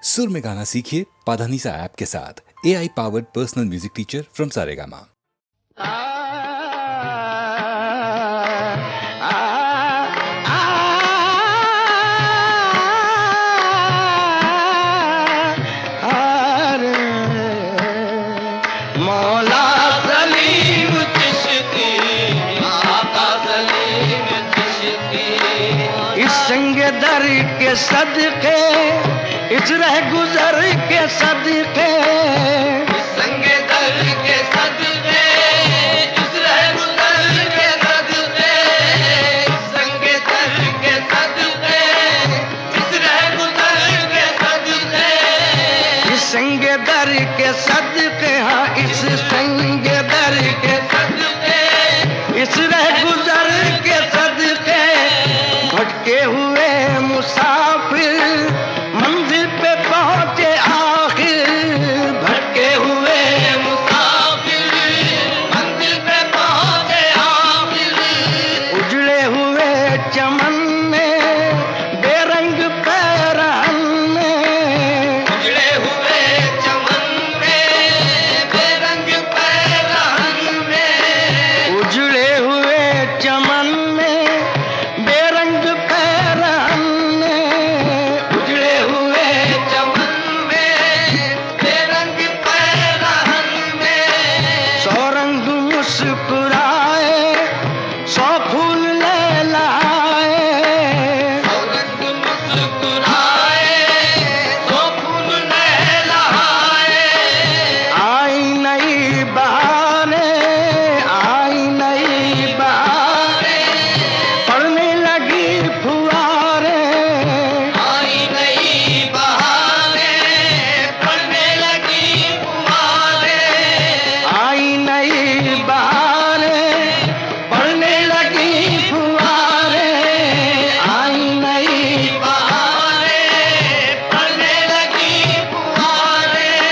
सुर में गाना सीखिए पाधानीसा ऐप के साथ। AI powered personal music teacher from Saregama. दर के सदके इस रह गुजर के सदके, संगे दर के सदके इस रह गुजर के सदके, संगे दर के सदके इस रह गुजर के सदके, इस संगे दर के सदके, हाँ इस संगे दर के सदके, इस रह गुजर के सदके, भटके हुए मुसाफिर मंजिल पे पहुंचे आखिर, भटके हुए मुसाफिर मंजिल पे पहुंचे आखिर, उजड़े हुए चमन में बेरंग पैरहन में, उजड़े हुए चमन में बेरंग पैरहन में, उजड़े हुए चमन में बेरंग पैरहन में, उजड़े हुए चमन में बेरंग पैरहन में, सौ रंग मुस्कुराए सौ फूल लहलाए, रंग मुस्कुराए तो फूल लहलाए, आई नई बहारें, आई नई बहारें, पड़ने लगी फुहारें, आई नई बहारें पड़ने लगी फुहारें, आई नई बहारें, पड़ने लगी फुहारें, आई नई बहारें पड़ने लगी फुहारें,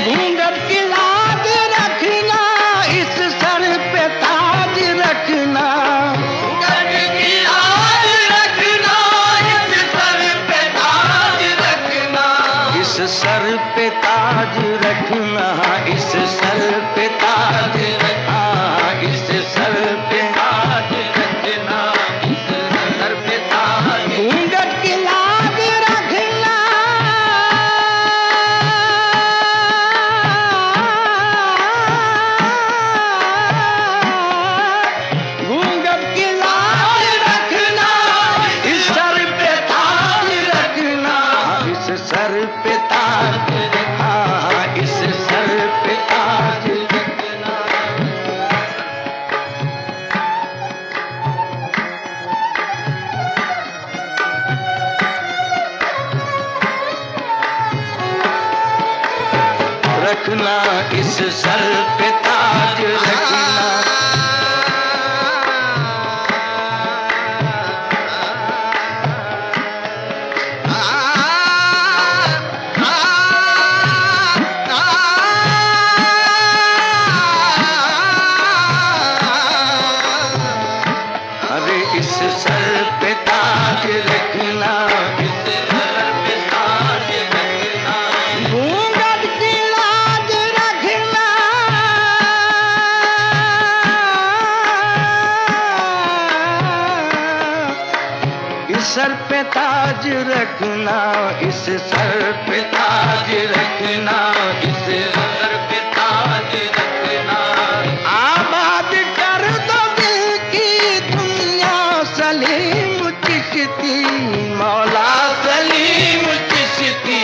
घूंघट की लाज रखना, इस सर पे ताज रखना, घूंघट की लाज रखना, इस सर पे ताज रखना, इस सर पे ताज रखना, इस सर पे ताज रखना, इस सर पे ताज रखना, इस सर पे ताज घूंघट की लाज रखना, घूंघट की लाज रखना, इस सर पे ताज रखना, इस सर पे ताज रखना, इस सर पे ताज रखना। रखना इस सर पे ताज रखना, अरे इस सर पे ताज रखना, इस सर पे ताज रखना, घूंघट की लाज रखना, इस सर पे ताज रखना, इस सर पे ताज रखना, इस सर पे ताज रखना, आबाद कर दो दिल की दुनिया सलीम चिश्ती, मौला सलीम चिश्ती,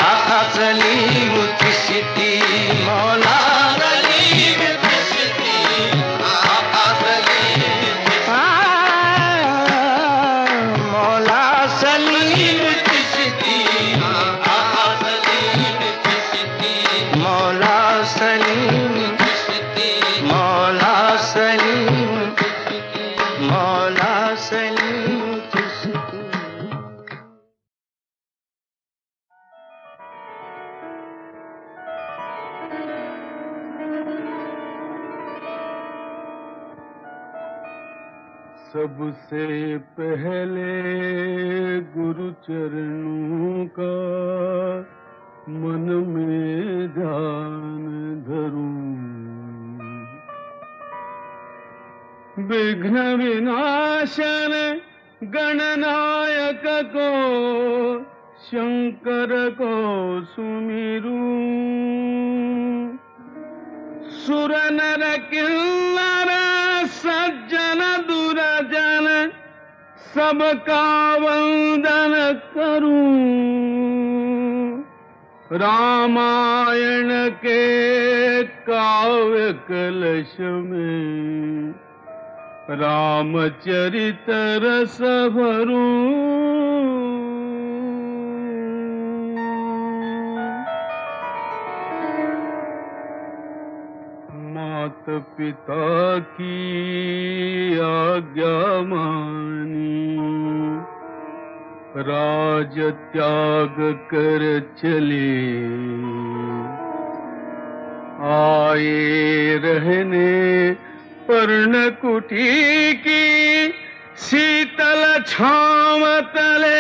आका सलीम चिश्ती, मौला सलीम चिश्ती, आका सलीम मौला सलीम चिश्ती, आका सलीम चिश्ती, मौला सलीम चिश्ती, मौला सलीम मौला सलीम चिश्ती। सबसे पहले गुरु चरणों का मन में ध्यान धरूं। विघ्न विनाशन गणनायक को शंकर को सुमिरूं। सुर नर किन्नर सज्जन दुर्जन सबका वंदन करूं। रामायण के काव्य कलश में रामचरित रस भरूं। मात पिता की आज्ञा मानी राज त्याग कर चले। आए रहने पर्णकुटी की शीतल छांव तले।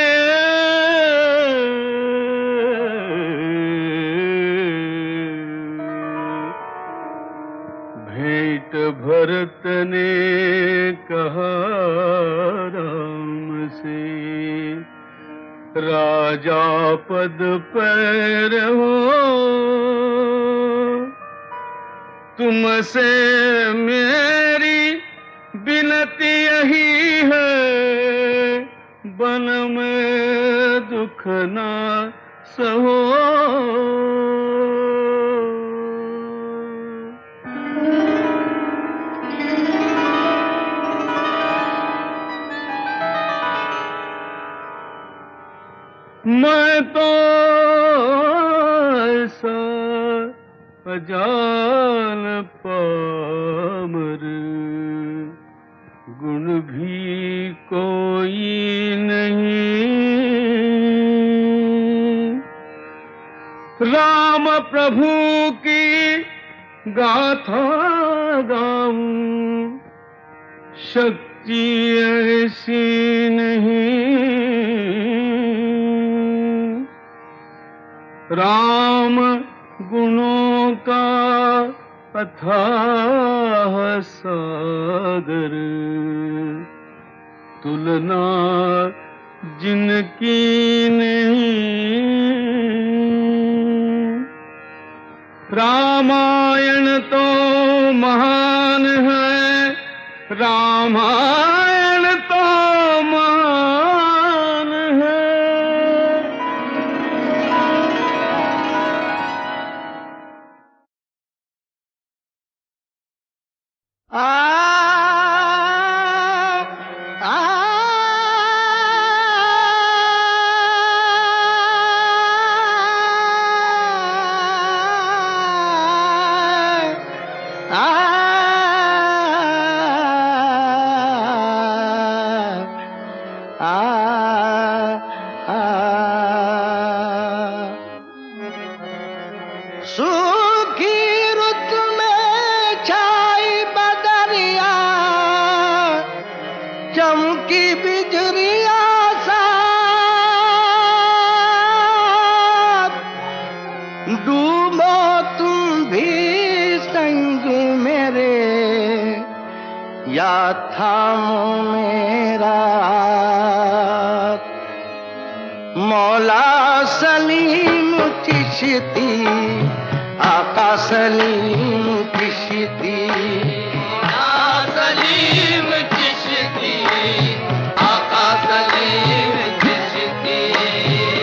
भेंट भरत ने कहा राम से, राजा पद पर हो। तुमसे मेरी विनती यही है, बन में दुख ना सहो। मैं तो ऐसा अजान पामर, गुण भी कोई नहीं। राम प्रभु की गाथा गाऊं, शक्ति ऐसी नहीं। राम गुणों का अथाह सागर, तुलना जिनकी नहीं। रामायण तो महान है, रामायण तो महान है। सूखी रुत में छाई बदरिया, चमकी बिजलिया साथ। डूबो तुम भी संग मेरे, या थामो मेरा हाथ। मौला सलीम चिश्ती, आका सलीम चिश्ती। मौला सलीम चिश्ती, आका सलीम चिश्ती।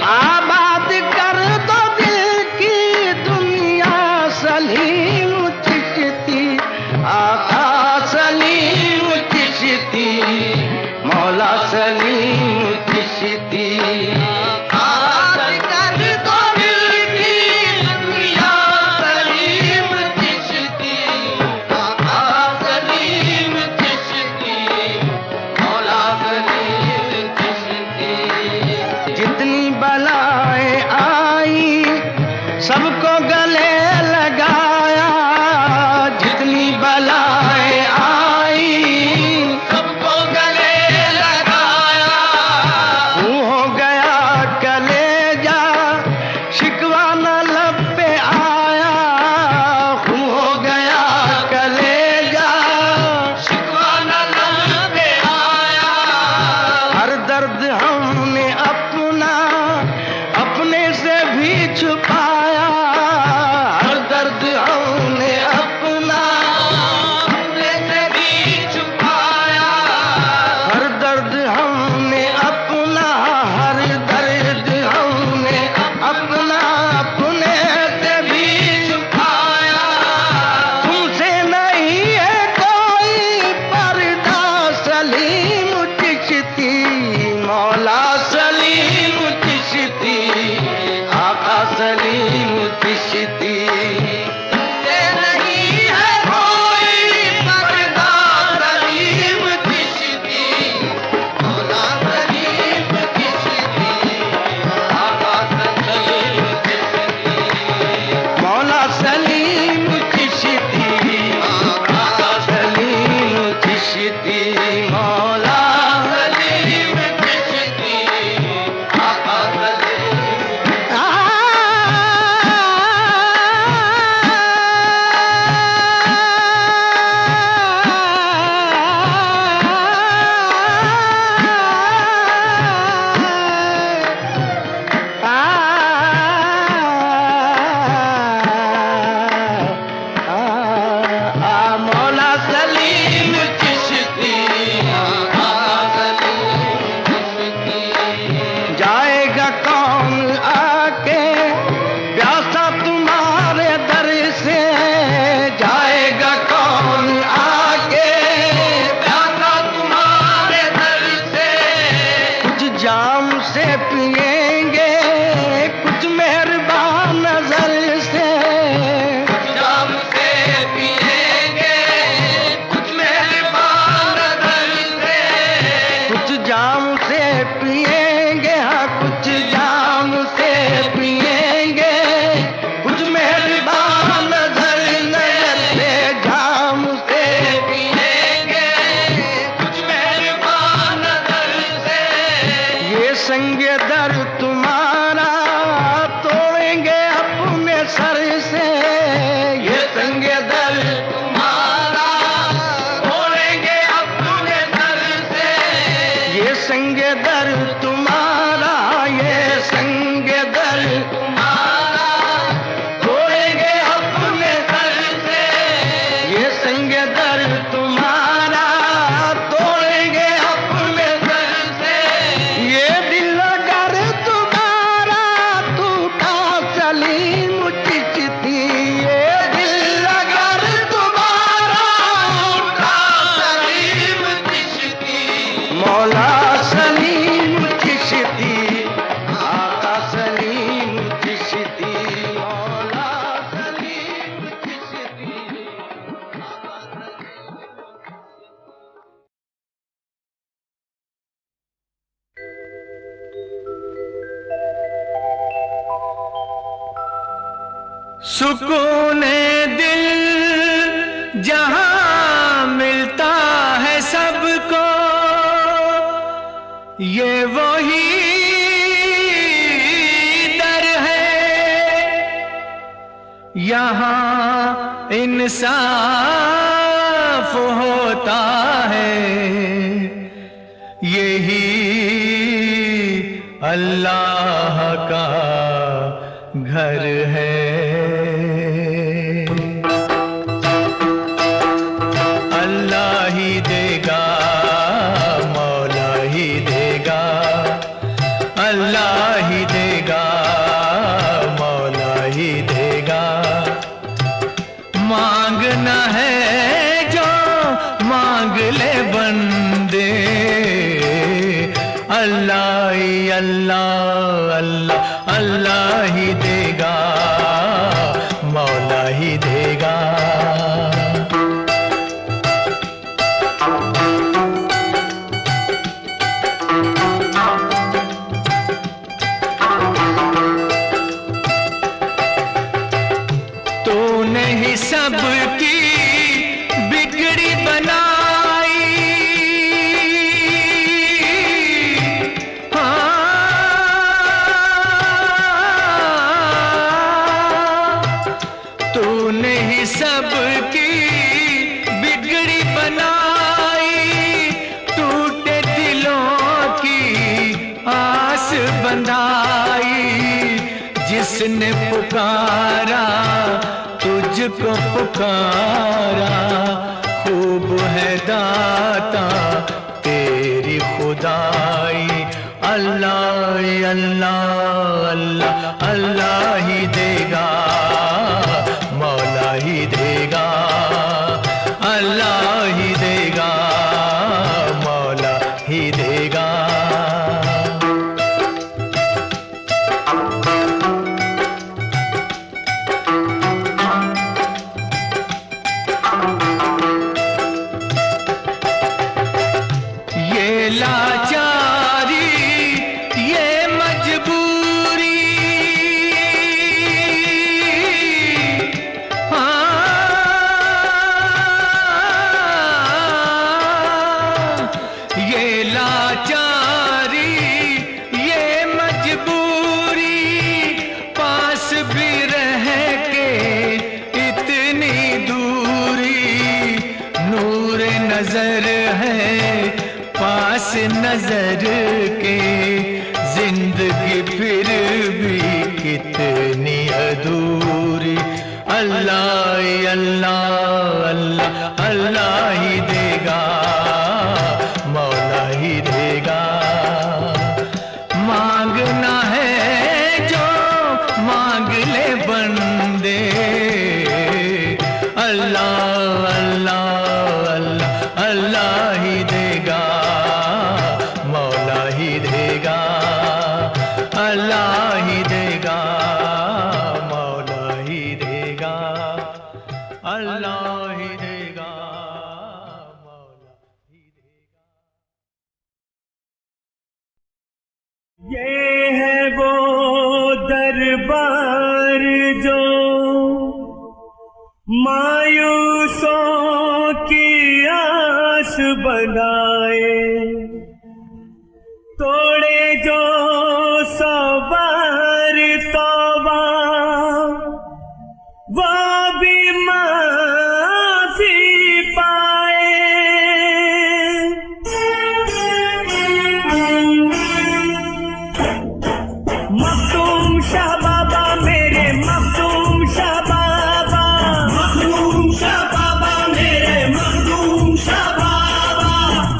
आबाद कर दो दिल की दुनिया, सलीम चिश्ती, आका सलीम चिश्ती। मौला सलीम चिश्ती। आबाद कर दो दिल की दुनिया, सलीम चिश्ती। सलीम चिश्ती ये नहीं है कोई पर्दा सलीम चिश्ती, मौला सलीम चिश्ती, आका सलीम चिश्ती, मौला सलीम चिश्ती आका सलीम चिश्ती मौला सलीम चिश्ती, आका सलीम। मौला सलीम चिश्ती आका सलीम चिश्ती, जाएगा कौन आके प्यासा तुम्हारे दर से, जाएगा कौन आके प्यासा तुम्हारे दर से, कुछ जाम से पिएंगे कुछ मेहरबान नजर से, जाम से पिएंगे कुछ मेहरबान नजर से, कुछ जाम से पिएंगे हाँ कुछ जाम से पिएंगे कुछ मेहरबान नजर नजर से, जाम से पिएंगे कुछ मेहरबान नजर से, ये संगे दर तुम्हारा तोड़ेंगे अपने सर से, ये संगे दर तुम्हारा तोड़ेंगे अपने सर से, ये संगे दर तुम्हारा, ये संगे दर तुम्हारा तोड़ेंगे अपने सर से, ये संगे दर तुम्हारा तोड़ेंगे अपने सर से, ये दिल अगर तुम्हारा टूटा सलीम चिश्ती, ये दिल अगर तुम्हारा आका सलीम चिश्ती, मौला सलीम चिश्ती आका सलीम चिश्ती मौला सलीम चिश्ती। सुकून दिल जहां मिलता है सबको, ये वही दर है। यहाँ इंसाफ होता है, यही अल्लाह का घर है। अल्लाह ही देगा, मौला ही देगा, अल्लाह ही देगा, मौला ही देगा। मांगना है जो मांग ले बंदे, अल्लाह ही अल्लाह अल्लाह अल्लाह ही देगा, मौला ही देगा। तूने ही सबकी बिगड़ी बनाई, तूने ही सबकी बिगड़ी बनाई, टूटे दिलों की आस बंधाई। जिसने पुकारा तुझको पुकारा, खूब है दाता तेरी खुदाई। अल्लाह अल्लाह अल्लाह अल्लाह ही देगा, मौला ही देगा, अल्लाह ही देगा, मौला ही देगा। अल्लाह अल्लाह अल्लाह अल्लाह ही देगा, मौला ही देगा। मांगना है जो मांग ले बंदे, अल्लाह अल्लाह अल्लाह अल्लाह ही देगा, मौला ही देगा, अल्लाह ही देगा, मौला ही देगा, अल्लाह ही देगा, मौला ही देगा। ये है वो दरबार जो मायूसों की आस बनाए, तोड़े जो सवार तौबा वो भी माफी पाए। मखदूम शाह बाबा मेरे मखदूम शाह बाबा, मखदूम शाह बाबा मेरे मखदूम शाह बाबा,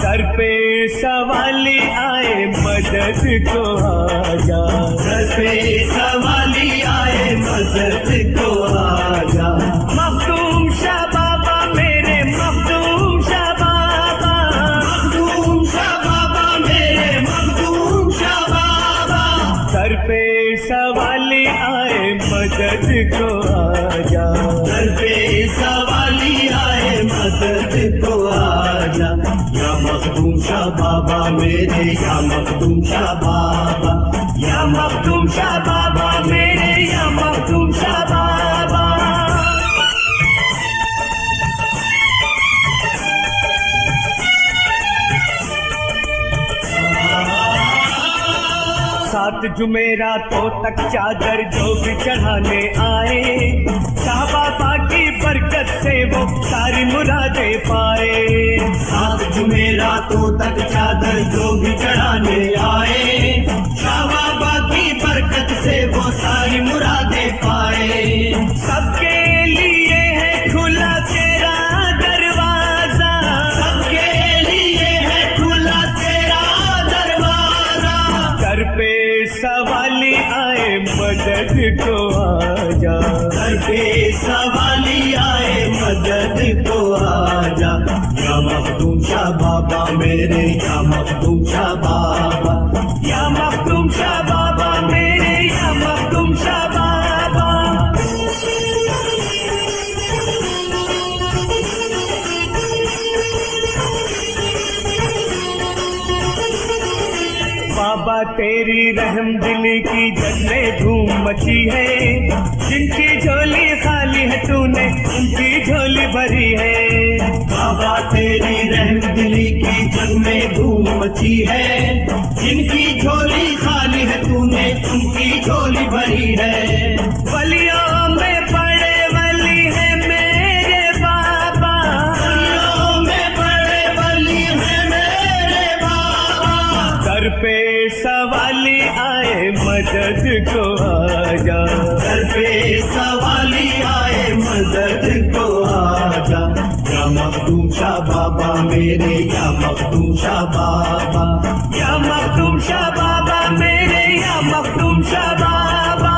सर पे सवाली आए मदद को आजा, सर पे सवाली आए मदद को आजा। मखदूम शाह बाबा मेरे मखदूम शाह बाबा, मखदूम शाह बाबा मेरे मखदूम शाह बाबा, सर पे सवाली आए मदद को आजा, सर पे सवाली आए मदद को आजा। या मखदूम शाह बाबा मेरे, या मखदूम शाह बाबा, या मखदूम शाह बाबा मेरे, या मखदूम शाह बाबा। सात जुमेरातों तक चादर जो भी चढ़ाने आए, शाह बाबा की बरकत से वो सारी मुरादें पाए। सात जुमेरातों तक चादर जो भी चढ़ाने आए, शाह बाबा की बरकत से वो सारी मुरादें पाए। सबके लिए है खुला तेरा दरवाजा, सबके लिए है खुला तेरा दरवाजा, सर पे सवाली आए मदद को आजा, सर पे सवाली आए मदद को आजा। या मखदूम शाह बाबा मेरे, या मखदूम शाह बाबा, या मखदूम शाह बाबा मेरे, या मखदूम शाह बाबा। बाबा तेरी रहम दिली की जग में धूम मची है, जिनकी झोली खाली है तूने उनकी झोली भरी है। बाबा तेरी रहम दिली की जग में धूम मची है, जिनकी झोली खाली है तूने उनकी झोली भरी है। वलियों में बड़े वली है मेरे बाबा, वलियों में बड़े वली है मेरे बाबा, सर पे सवाली आए मदद को आजा, सर पे सवाली आए मदद को आजा। या मखदूम शाह बाबा मेरे, या मखदूम शाह बाबा, या मखदूम शाह बाबा मेरे, या मखदूम शाह बाबा।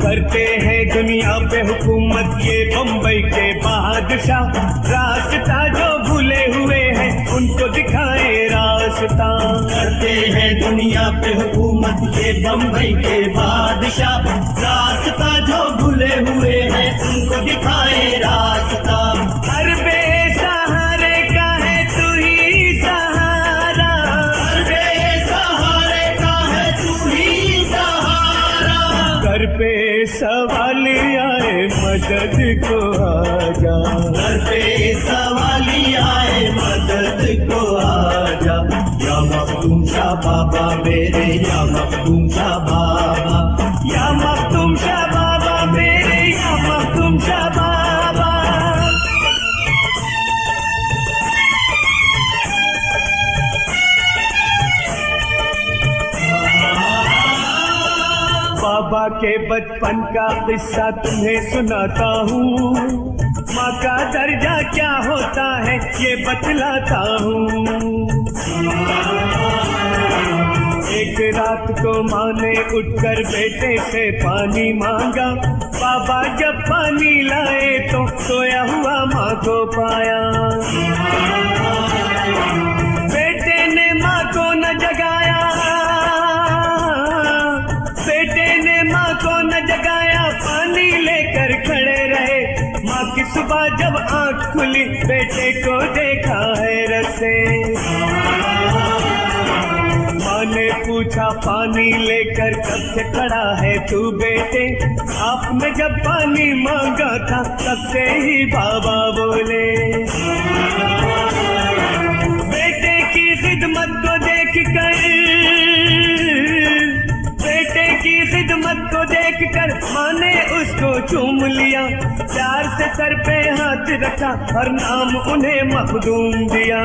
करते हैं दुनिया पे हुकूमत ये बम्बई के बादशाह, रास्ता जो भूले हुए हैं उनको दिखाए रास्ता। करते हैं दुनिया पे हुकूमत ये बम्बई के बादशाह, रास्ता जो भूले हुए हैं उनको दिखाए रास्ता। हर बेसहारे का है तू ही सहारा, हर बेसहारे का है तू ही सहारा, कर पे सवाली आए मदद को आजा, घर पे सवाली आए मदद को आजा। या मखदूम शाह बाबा मेरे, या मखदूम शाह बाबा, या मखदूम शाह बाबा मेरे, या मखदूम शाह बाबा। के बचपन का किस्सा तुम्हें सुनाता हूँ। माँ का दर्जा क्या होता है ये बतलाता हूँ। एक रात को माँ ने उठकर बेटे से पानी मांगा। बाबा जब पानी लाए तो सोया हुआ माँ को पाया। बेटे ने माँ को न जगाया, बेटे ने माँ को न जगाया, पानी लेकर खड़े रहे। माँ की सुबह जब आँख खुली बेटे को देखा हैरत से। माँ ने पूछा पानी लेकर कब से खड़ा है तू बेटे? आपने जब पानी मांगा था तब से ही बाबा बोले। बेटे की खिदमत को देखकर, बेटे की खिदमत को देखकर माँ ने उसको चूम लिया। प्यार से सर पे हाथ रखा और नाम उन्हें मखदूम दिया।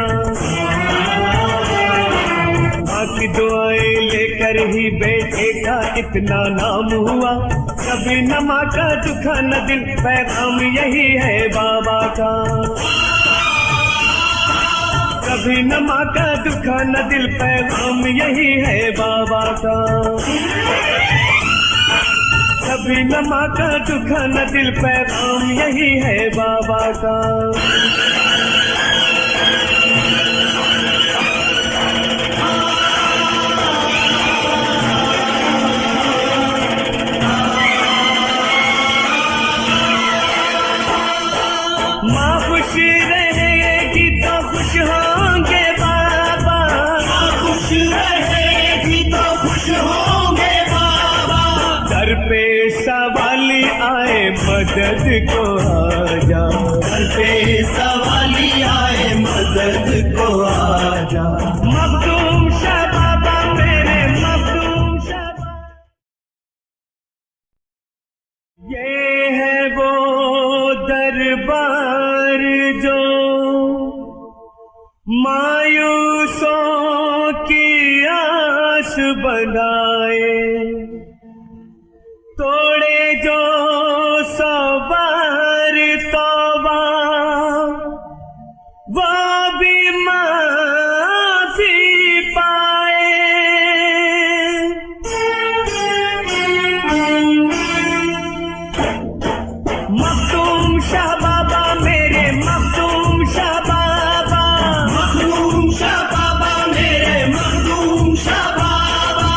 माँ की दुआएं लेकर ही बेटे का इतना नाम हुआ। कभी न माँ का दुखा न दिल, पैगाम यही है बाबा का। कभी न माँ का दुखा न दिल, पैगाम यही है बाबा का। कभी न माँ का दुखा न दिल, पैगाम यही है बाबा का। माँ खुश रहेगी तो खुश होंगे बाबा। माँ खुश रहेगी तो खुश होंगे बाबा। दर पे सवाली आए मदद को आजा। दर पे सवाली आए मदद को आजा। मखदूम शाह बाबा मेरे मखदूम शाह बाबा। ये है वो दरबार जो मायूसों की आस बनाए। तोड़े जो सवार तौबा वो भी माफी पाए। मखदूम शाह बाबा मेरे मखदूम शाह बाबा। मखदूम शाह बाबा मेरे मखदूम शाह बाबा।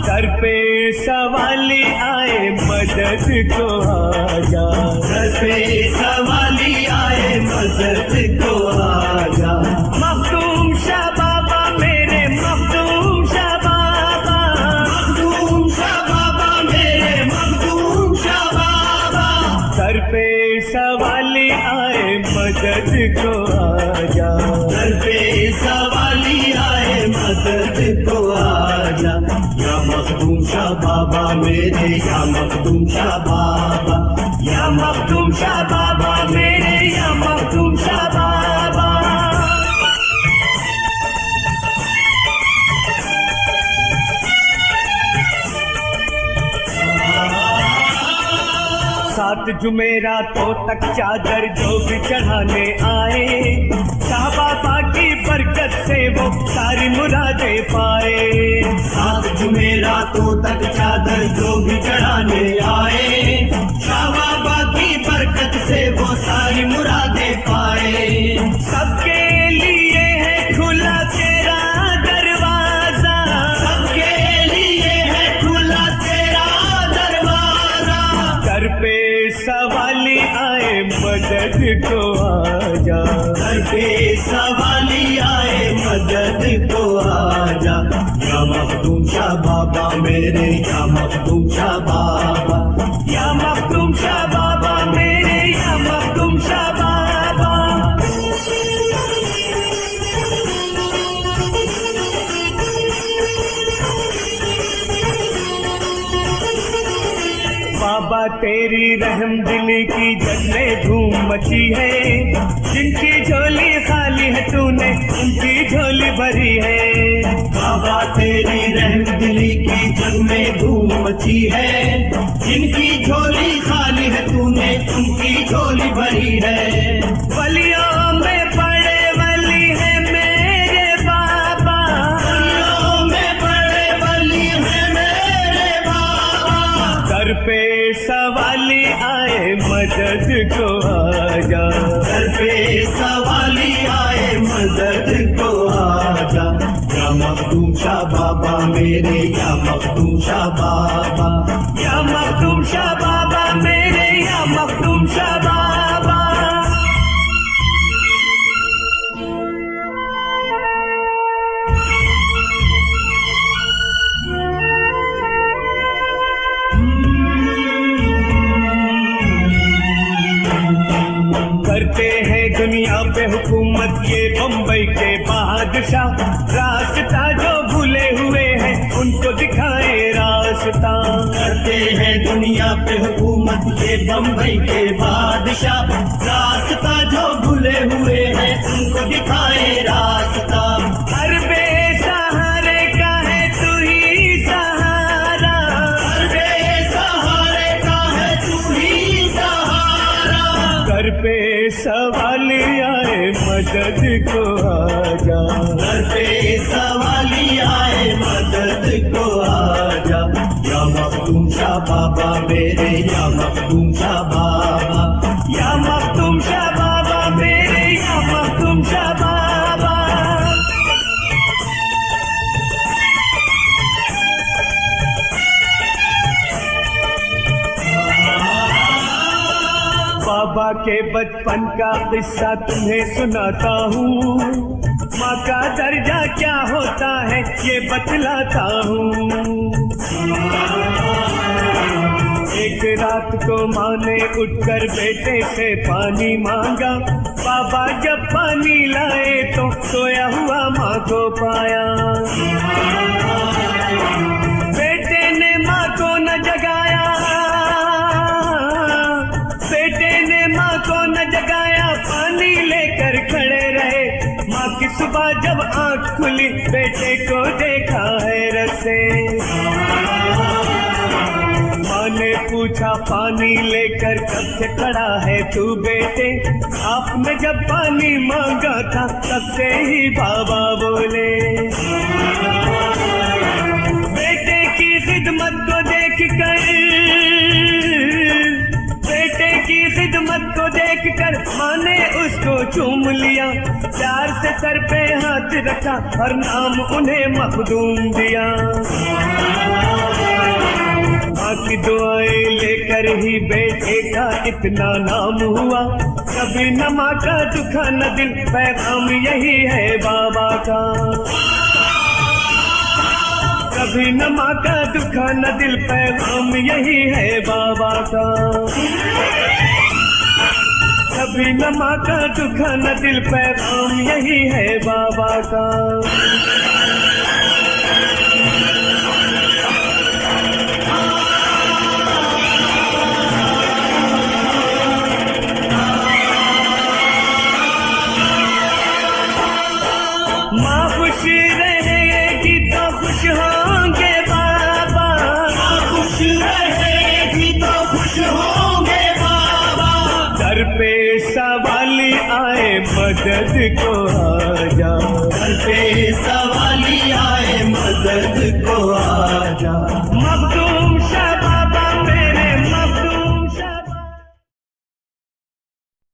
सर पे सवाली आए मदद को आजा। सर पे सवाली आए मदद को आजा। मखदूम शाह बाबा मेरे मखदूम शाह बाबा। मखदूम शाह बाबा मेरे मखदूम शाह बाबा। सर पे सवाली आए मदद को आजा। सर पे सवाली आए मदद को आजा। या मखदूम शाह बाबा मेरे, या मखदूम शाह बाबा। या मखदूम शाह बाबा मेरे, या मखदूम शाह बाबा। सात जुमेरातों तक चादर जो भी चढ़ाने आए। शाह बाबा की बरकत से वो सारी मुरादें पाए। सात जुमेरातों तक चादर जो भी चढ़ाने आए। शाह बाबा की बरकत से वो सारी मुरादें पाए। सबके लिए है खुला तेरा दरवाजा। सबके लिए है खुला तेरा दरवाजा। सर पे सवाली आए मदद को आजा। सर पे सवाली आए मदद को आजा। या मखदूम शाह बाबा मेरे, या मखदूम शाह बाबा। या मखदूम शाह बाबा मेरे, या मखदूम शाह बाबा। बाबा तेरी रहम दिली की जग में धूम मची है, जिनकी झोली खाली है तूने उनकी झोली भरी है। बाबा तेरी रहम दिली की जग में धूम मची है, जिनकी झोली खाली है तूने उनकी झोली भरी है। वलियों में बड़े वली है मेरे बाबा, वलियों में बड़े वली है मेरे बाबा। दर पे सवाली आए मदद को आजा, दर पे सवाली आए मदद को आजा। या मखदूम शाह बाबा मेरे, या मखदूम शाह बाबा, या मखदूम शाह बाबा मेरे, या मखदूम शाह बाबा। करते हैं दुनिया पे हुकूमत ये बम्बई के बादशाह, रास्ता जो भूले हुए हैं उनको दिखाए रास्ता। करते हैं दुनिया पे हुकूमत ये बम्बई के बादशाह, रास्ता जो भूले हुए हैं उनको दिखाए रास्ता। हर बेसहारे का है तू ही सहारा, हर बेसहारे का है तू ही सहारा। घर पे सवाली आए मदद को आजा, घर पे सवाली आए मदद को आजा। या मखदूम शाह बाबा मेरे, या मखदूम शाह बाबा, या मखदूम शाह बाबा मेरे, या मखदूम शाह बाबा। बाबा के बचपन का किस्सा तुम्हें सुनाता हूँ, माँ का दर्जा क्या होता है ये बतलाता हूँ। एक रात को माँ ने उठकर बेटे से पानी मांगा, बाबा जब पानी लाए तो सोया हुआ माँ को पाया। बेटे ने माँ को न जगाया, बेटे ने माँ को न जगाया, पानी लेकर खड़े रहे। माँ की सुबह जब आँख खुली बेटे को देखा हैरत से। माँ ने पूछा पानी लेकर कब से खड़ा है तू बेटे, आपने जब पानी मांगा था तब से ही बाबा बोले। बेटे की खिदमत को देख कर, बेटे की खिदमत को देखकर माँ ने उसको चूम लिया, प्यार से सर पे हाथ रखा और नाम उन्हें मखदूम दिया। माँ की दुआएं लेकर ही बेटे का इतना नाम हुआ, कभी न माँ का दुखा न दिल, पैगाम यही है बाबा का। कभी न माँ का दुखा न दिल, पैगाम यही है बाबा का। कभी न माँ का दुखा न दिल, पैगाम यही है बाबा का। माँ खुश रहेगी तो खुश होंगे बाबा, माँ खुश रहेगी तो खुश होंगे बाबा। दर पे सवाली आए मदद को आजा, दर पे सवाली आए मदद को आजा। मखदूम